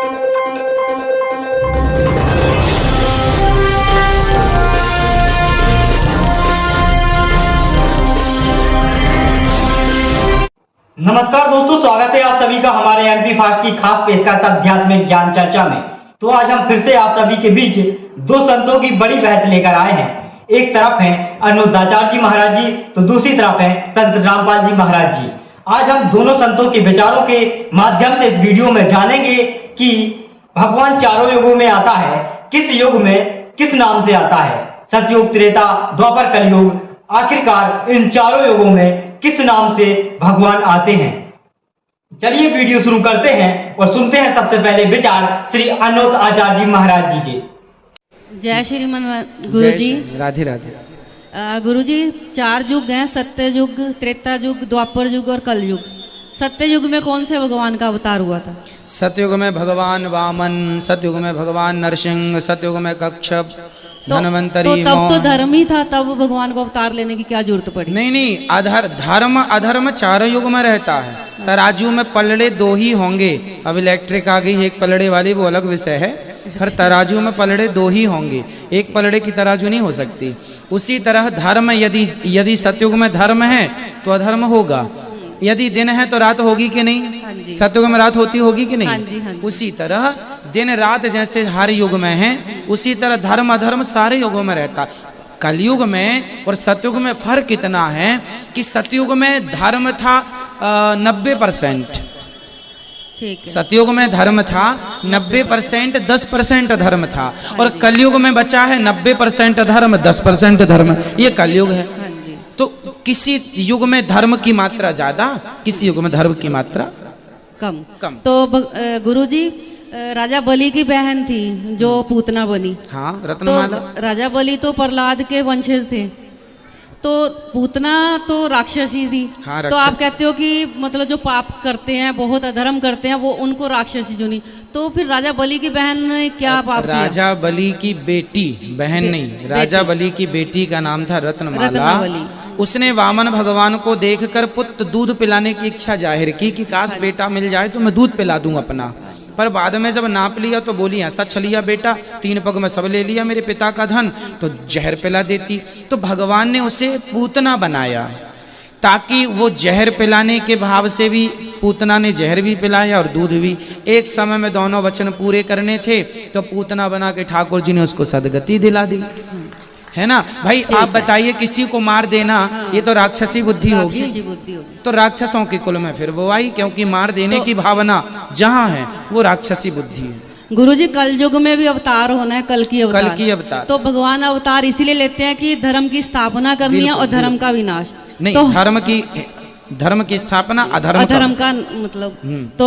नमस्कार दोस्तों, स्वागत है आप सभी का हमारे एमपी फास्ट की खास पेशकश आध्यात्मिक ज्ञान चर्चा में। तो आज हम फिर से आप सभी के बीच दो संतों की बड़ी बहस लेकर आए हैं। एक तरफ है अनुद्धाचार्य जी महाराज जी, तो दूसरी तरफ है संत रामपाल जी महाराज जी। आज हम दोनों संतों के विचारों के माध्यम से इस वीडियो में जानेंगे कि भगवान चारों युगों में आता है, किस युग में किस नाम से आता है। सतयुग, त्रेता, द्वापर, कलयुग, आखिरकार इन चारों युगों में किस नाम से भगवान आते हैं। चलिए वीडियो शुरू करते हैं और सुनते हैं सबसे पहले विचार श्री अनोत आचार्य जी महाराज जी के। जय श्रीमान गुरु जी। राधे राधे। गुरु जी, चार युग हैं, सत्य युग, त्रेता युग, द्वापर युग और कल युग। सत्य युग में कौन से भगवान का अवतार हुआ था? सतयुग में भगवान वामन, सतयुग में भगवान नरसिंह, सतयुग में कच्छप, धन्वंतरी। तब तो धर्म ही था, तब भगवान को अवतार लेने की क्या जरूरत पड़ी? नहीं, धर्म अधर्म चारों युग में रहता है। तराजू में पलड़े दो ही होंगे। अब इलेक्ट्रिक आ गई, एक पलड़े वाली, वो अलग विषय है। फिर तराजू में पलड़े दो ही होंगे, एक पलड़े की तराजू नहीं हो सकती। उसी तरह धर्म, यदि सतयुग में धर्म है तो अधर्म होगा। यदि दिन है तो रात होगी कि नहीं? सतयुग में रात होगी कि नहीं? हाँ जी। उसी तरह दिन रात जैसे हर युग में है, उसी तरह धर्म अधर्म सारे युगों में रहता। कलयुग में और सतयुग में फर्क इतना है कि सतयुग में धर्म था 90%। सतयुग में धर्म था 90%, 10% धर्म था। और कलयुग में बचा है 90% धर्म, 10% धर्म। ये कलयुग है। तो किसी युग में धर्म की मात्रा ज्यादा, किसी युग में धर्म की मात्रा कम। तो गुरुजी, राजा बलि की बहन थी जो पूतना बनी। हाँ, रत्नमाला। तो राजा बलि तो प्रहलाद के वंशज थे, तो पूतना तो राक्षसी थी। हाँ, तो आप कहते हो कि मतलब जो पाप करते हैं, बहुत अधर्म करते हैं, वो उनको राक्षसी चुनी। तो फिर राजा बलि की बहन ने क्या पाप किया? राजा बलि की बेटी, बहन नहीं, राजा बलि की बेटी का नाम था रत्नमाला। उसने वामन भगवान को देखकर पुत्र दूध पिलाने की इच्छा जाहिर की कि काश बेटा मिल जाए तो मैं दूध पिला दूं अपना। पर बाद में जब नाप लिया तो बोली ऐसा छलिया बेटा, 3 पग में सब ले लिया मेरे पिता का धन, तो जहर पिला देती। तो भगवान ने उसे पूतना बनाया ताकि वो जहर पिलाने के भाव से भी, पूतना ने जहर भी पिलाया और दूध भी। एक समय में दोनों वचन पूरे करने थे, तो पूतना बना के ठाकुर जी ने उसको सदगति दिला दी, है ना भाई। आप बताइए, किसी को मार देना ये तो राक्षसी बुद्धि होगी। तो राक्षसों के कुल में फिर वो आई, क्योंकि मार देने की भावना जहाँ है वो राक्षसी बुद्धि है। गुरुजी, कल युग में भी अवतार होना है, कल की अवतार। तो भगवान अवतार इसीलिए लेते हैं कि धर्म की स्थापना करनी है और धर्म का विनाश नहीं। तो धर्म की स्थापना, अधर्म का मतलब। तो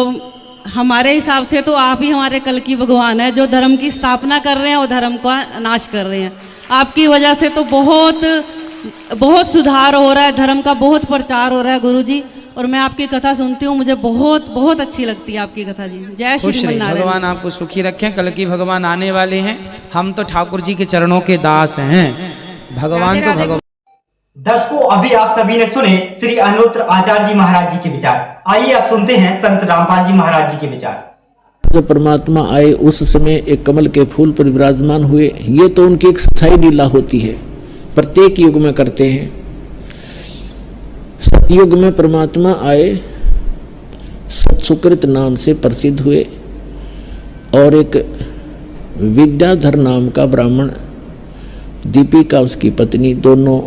हमारे हिसाब से तो आप ही हमारे कल की भगवान है, जो धर्म की स्थापना कर रहे हैं और धर्म का नाश कर रहे हैं। आपकी वजह से तो बहुत सुधार हो रहा है, धर्म का बहुत प्रचार हो रहा है गुरुजी। और मैं आपकी कथा सुनती हूँ, मुझे बहुत अच्छी लगती है आपकी कथा जी। जय श्री नारायण। भगवान आपको सुखी रखें। कल की भगवान आने वाले हैं, हम तो ठाकुर जी के चरणों के दास हैं। भगवान तो भगवान। दर्शकों, अभी आप सभी ने सुने श्री अनोत आचार्य जी महाराज जी के विचार। आइए अब सुनते हैं संत रामपाल जी महाराज जी के विचार। जब परमात्मा आए उस समय एक कमल के फूल पर विराजमान हुए। ये तो उनकी एक स्थायी लीला होती है, प्रत्येक युग में करते हैं। सतयुग में परमात्मा आए, सत्सुकृत नाम से प्रसिद्ध हुए, और एक विद्याधर नाम का ब्राह्मण, दीपिका उसकी पत्नी, दोनों,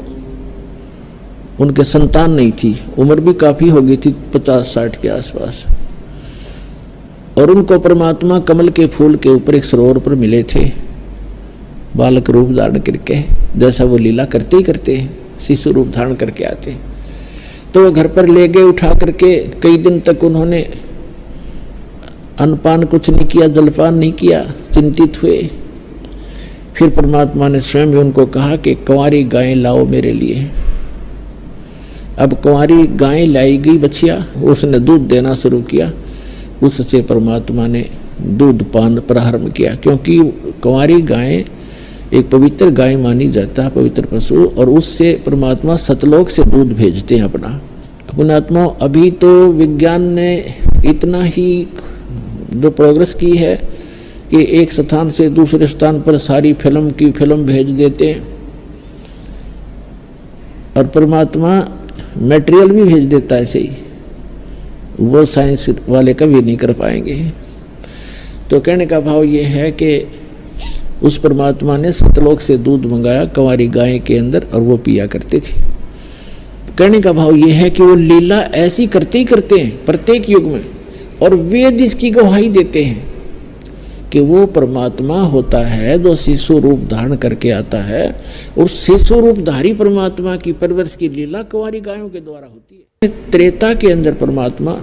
उनके संतान नहीं थी, उम्र भी काफी हो गई थी, 50-60 के आसपास। और उनको परमात्मा कमल के फूल के ऊपर एक सरोवर पर मिले थे, बालक रूप धारण करके, जैसा वो लीला करते ही करते हैं, शिशु रूप धारण करके आते। तो वो घर पर ले गए उठा करके। कई दिन तक उन्होंने अन्नपान कुछ नहीं किया, जलपान नहीं किया, चिंतित हुए। फिर परमात्मा ने स्वयं उनको कहा कि कुंवारी गायें लाओ मेरे लिए। अब कुंवारी गायें लाई गई, बछिया, उसने दूध देना शुरू किया। उससे परमात्मा ने दूध पान प्रारंभ किया, क्योंकि कुंवारी गाय एक पवित्र गाय मानी जाता है, पवित्र पशु, और उससे परमात्मा सतलोक से दूध भेजते हैं अपना आत्मा। अभी तो विज्ञान ने इतना ही जो प्रोग्रेस की है कि एक स्थान से दूसरे स्थान पर सारी फिल्म की फिल्म भेज देते हैं, और परमात्मा मटेरियल भी भेज देता है ऐसे ही, वो साइंस वाले कभी नहीं कर पाएंगे। तो कहने का भाव ये है कि उस परमात्मा ने सतलोक से दूध मंगाया कंवारी गाय के अंदर, और वो पिया करते थे। कहने का भाव ये है कि वो लीला ऐसी करते ही करते हैं प्रत्येक युग में, और वेद इसकी गवाही देते हैं कि वो परमात्मा होता है जो शिशु रूप धारण करके आता है, और शिशु रूपधारी परमात्मा की परवरिश की लीला कुंवारी गायों के द्वारा होती है। त्रेता के अंदर परमात्मा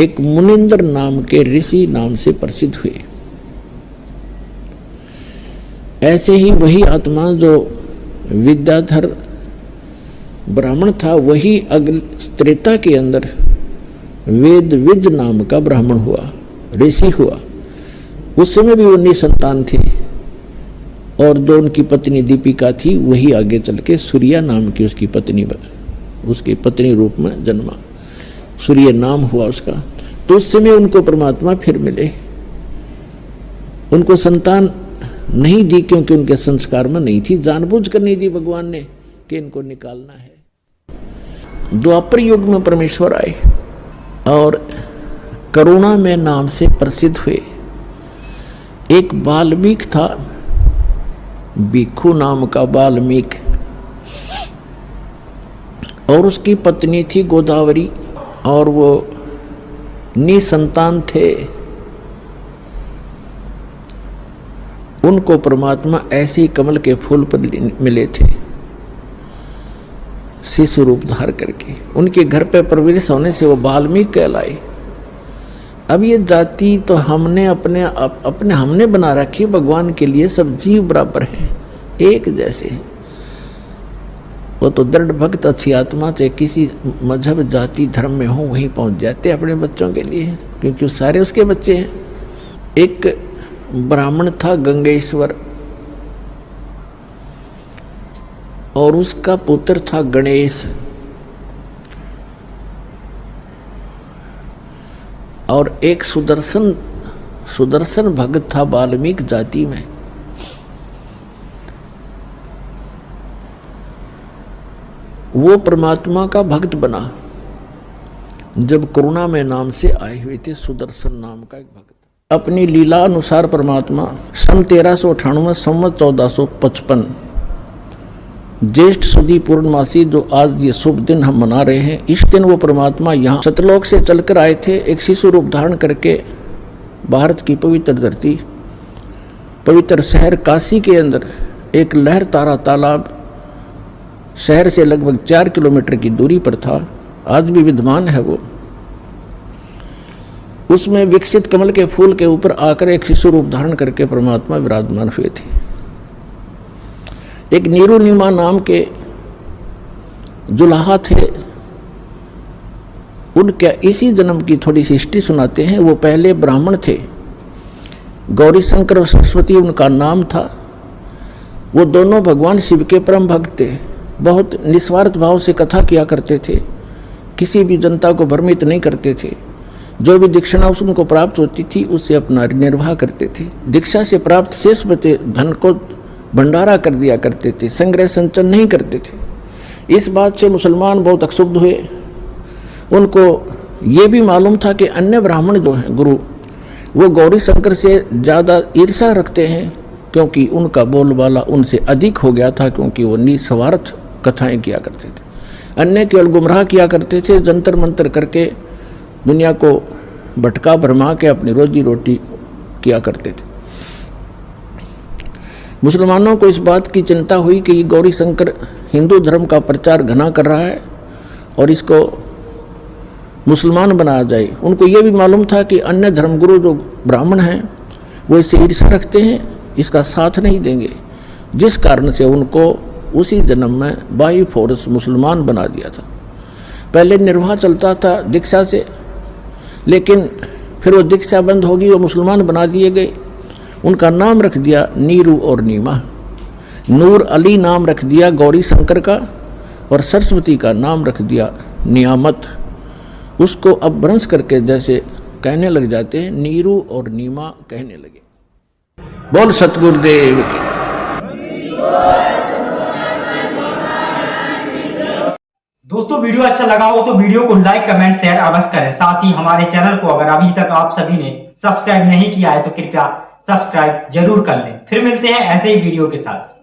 एक मुनिंद्र नाम के ऋषि नाम से प्रसिद्ध हुए। ऐसे ही वही आत्मा जो विद्याधर ब्राह्मण था, वही त्रेता के अंदर वेद विज नाम का ब्राह्मण हुआ, ऋषि हुआ। उस समय भी वो निसंतान थे, और जो उनकी पत्नी दीपिका थी वही आगे चल के सूर्या नाम की उसकी पत्नी रूप में जन्मा, सूर्य नाम हुआ उसका। तो उस समय उनको परमात्मा फिर मिले। उनको संतान नहीं दी क्योंकि उनके संस्कार में नहीं थी, जानबूझ कर नहीं दी भगवान ने कि इनको निकालना है। द्वापर युग में परमेश्वर आए और करुणा में नाम से प्रसिद्ध हुए। एक बाल्मीक था, भिक्खु नाम का बाल्मीक, और उसकी पत्नी थी गोदावरी, और वो निसंतान थे। उनको परमात्मा ऐसे ही कमल के फूल पर मिले थे, शिशु रूप धार करके। उनके घर पे परवरिश होने से वो बाल्मीक कहलाए। अब ये जाति तो हमने हमने बना रखी, भगवान के लिए सब जीव बराबर हैं, एक जैसे। वो तो दृढ़ भक्त अच्छी आत्मा से किसी मजहब जाति धर्म में हो वहीं पहुंच जाते अपने बच्चों के लिए, क्योंकि सारे उसके बच्चे हैं। एक ब्राह्मण था गंगेश्वर, और उसका पुत्र था गणेश, और एक सुदर्शन भक्त था वाल्मीकि जाति में। वो परमात्मा का भक्त बना जब करुणा में नाम से आए हुए थे, सुदर्शन नाम का एक भक्त। अपनी लीला अनुसार परमात्मा सन 1398 संवत 1455 ज्येष्ठ सुदी पूर्णमासी, जो आज ये शुभ दिन हम मना रहे हैं, इस दिन वो परमात्मा यहाँ सतलोक से चलकर आए थे, एक शिशु रूप धारण करके भारत की पवित्र धरती, पवित्र शहर काशी के अंदर एक लहर तारा तालाब शहर से लगभग 4 किलोमीटर की दूरी पर था, आज भी विद्यमान है वो। उसमें विकसित कमल के फूल के ऊपर आकर एक शिशु रूप धारण करके परमात्मा विराजमान हुए थे। एक नीरुनिमा नाम के जुलाहा थे, उनके इसी जन्म की थोड़ी सी हिस्ट्री सुनाते हैं। वो पहले ब्राह्मण थे, गौरी शंकर सरस्वती उनका नाम था। वो दोनों भगवान शिव के परम भक्त थे, बहुत निस्वार्थ भाव से कथा किया करते थे, किसी भी जनता को भ्रमित नहीं करते थे। जो भी दीक्षिणा उनको प्राप्त होती थी उससे अपना निर्वाह करते थे। दीक्षा से प्राप्त शेष बचे धन को भंडारा कर दिया करते थे, संग्रह संचन नहीं करते थे। इस बात से मुसलमान बहुत अक्षुब्ध हुए। उनको ये भी मालूम था कि अन्य ब्राह्मण जो हैं गुरु, वो गौरी शंकर से ज़्यादा ईर्ष्या रखते हैं, क्योंकि उनका बोलबाला उनसे अधिक हो गया था, क्योंकि वो निस्वार्थ कथाएं किया करते थे। अन्य केवल गुमराह किया करते थे, जंतर मंतर करके दुनिया को भटका भरमा के अपनी रोजी रोटी किया करते थे। मुसलमानों को इस बात की चिंता हुई कि ये गौरी शंकर हिंदू धर्म का प्रचार घना कर रहा है और इसको मुसलमान बनाया जाए। उनको ये भी मालूम था कि अन्य धर्मगुरु जो ब्राह्मण हैं वो इससे ईर्ष्या रखते हैं, इसका साथ नहीं देंगे, जिस कारण से उनको उसी जन्म में बाई फोर्स मुसलमान बना दिया था। पहले निर्वाह चलता था दीक्षा से, लेकिन फिर वो दीक्षा बंद होगी, वो मुसलमान बना दिए गए। उनका नाम रख दिया नीरू और नीमा। नूर अली नाम रख दिया गौरी शंकर का, और सरस्वती का नाम रख दिया नियामत। उसको अब भ्रंश करके जैसे कहने लग जाते हैं, नीरू और नीमा कहने लगे। बोल सतगुरुदेव की। दोस्तों वीडियो अच्छा लगा हो तो वीडियो को लाइक कमेंट शेयर अवश्य करें। साथ ही हमारे चैनल को अगर अभी तक आप सभी ने सब्सक्राइब नहीं किया है तो कृपया सब्सक्राइब जरूर कर लें। फिर मिलते हैं ऐसे ही वीडियो के साथ।